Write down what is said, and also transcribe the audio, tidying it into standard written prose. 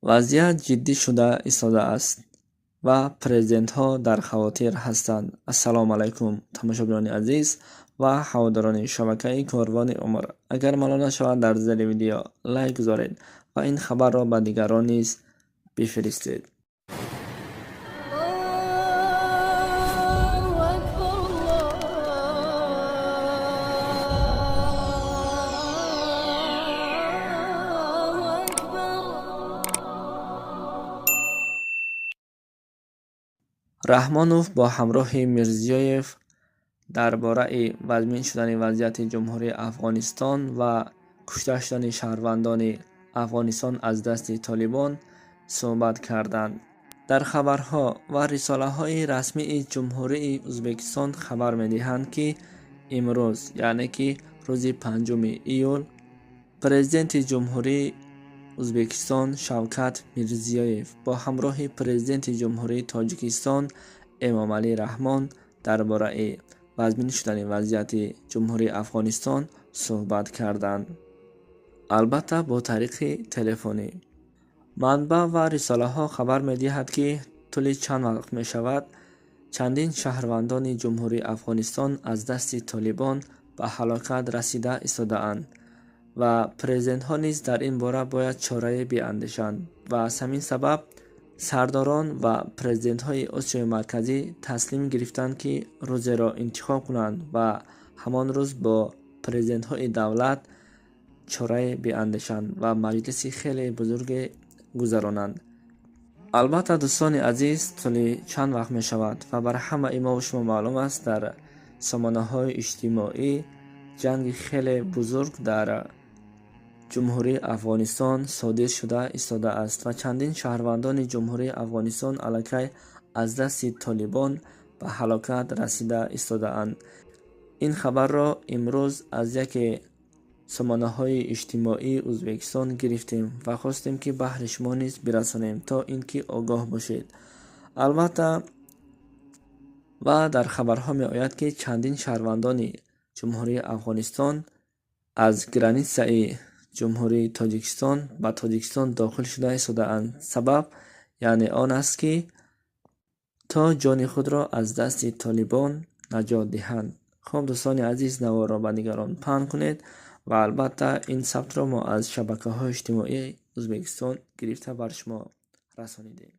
вазъият ҷиддӣ шуда истода аст ва президентҳо дар хавотир ҳастанд. Ассалому алайкум тамошобинони азиз ва ҳаводорони шабакаи Корвони Умр. Агар маълум нашавад, дар зери видео лайк гузоред ва ин хабарро ба дигарон низ бифиристед. раҳмонов бо ҳамроҳи Мирзиёев дар бораи вазмин шудани вазъияти ҷумҳурии Афғонистон ва кушта шудани шаҳрвандони Афғонистон аз дасти Толибон суҳбат карданд. Дар хабарҳо ва рисолаҳои расмии ҷумҳурии Ӯзбекистон хабар медиҳанд, ки имрӯз, яъне ки рӯзи 5 июл, президенти ҷумҳурии Ӯзбекистон Шавкат Мирзиёев бо ҳамроҳи президенти ҷумҳурии Тоҷикистон Эмомалӣ Раҳмон дар бораи вазмин шудани вазъияти ҷумҳурии Афғонистон суҳбат карданд, албатта бо тариқи телефонӣ. Манбаъ ва рисолаҳо хабар медиҳад, ки тӯли чанд вақт мешавад, чандин шаҳрвандони ҷумҳурии Афғонистон аз дасти Толибон ба ҳалокат расида истодаанд ва президентҳо низ дар ин бора бояд чорае биандешанд ва аз ҳамин сабаб сардорон ва президентҳои Осиёи Марказӣ таслим гирифтанд, ки рӯзеро интихоб кунанд ва ҳамон рӯз бо президентҳои давлат чорае биандешанд ва маҷлиси хеле бузурге гузаронанд. Албатта дӯстони азиз, тӯли чанд вақт мешавад ва бар ҳамаи мо шумо маълум аст, дар сомонаҳои иҷтимоӣ ҷанги хеле бузург дар ҷумҳурии Афғонистон содир шуда истодааст ва чандин шаҳрвандони ҷумҳурии Афғонистон аллакай аз дасти Толибон ба ҳалокат расида истодаанд. Ин хабарро имрӯз аз яке сомонаҳои иҷтимоии Ӯзбекистон гирифтем ва хостем, ки баҳри шумо низ бирасонем, то ин ки огоҳ бошед. Албатта ва дар хабарҳо меояд, ки чандин шаҳрвандони ҷумҳурии Афғонистон аз границаи ҷумҳурии Тоҷикистон ба Тоҷикистон дохил шуда истодаанд. Сабаб яъне он аст, ки то ҷони худро аз дасти Толибон наҷот диҳанд. хуб дӯстони азиз, наворро ба дигарон паҳн кунед ва албатта ин сабтро мо аз шабакаҳои иҷтимоии Ӯзбекистон гирифта бар шумо расонидем.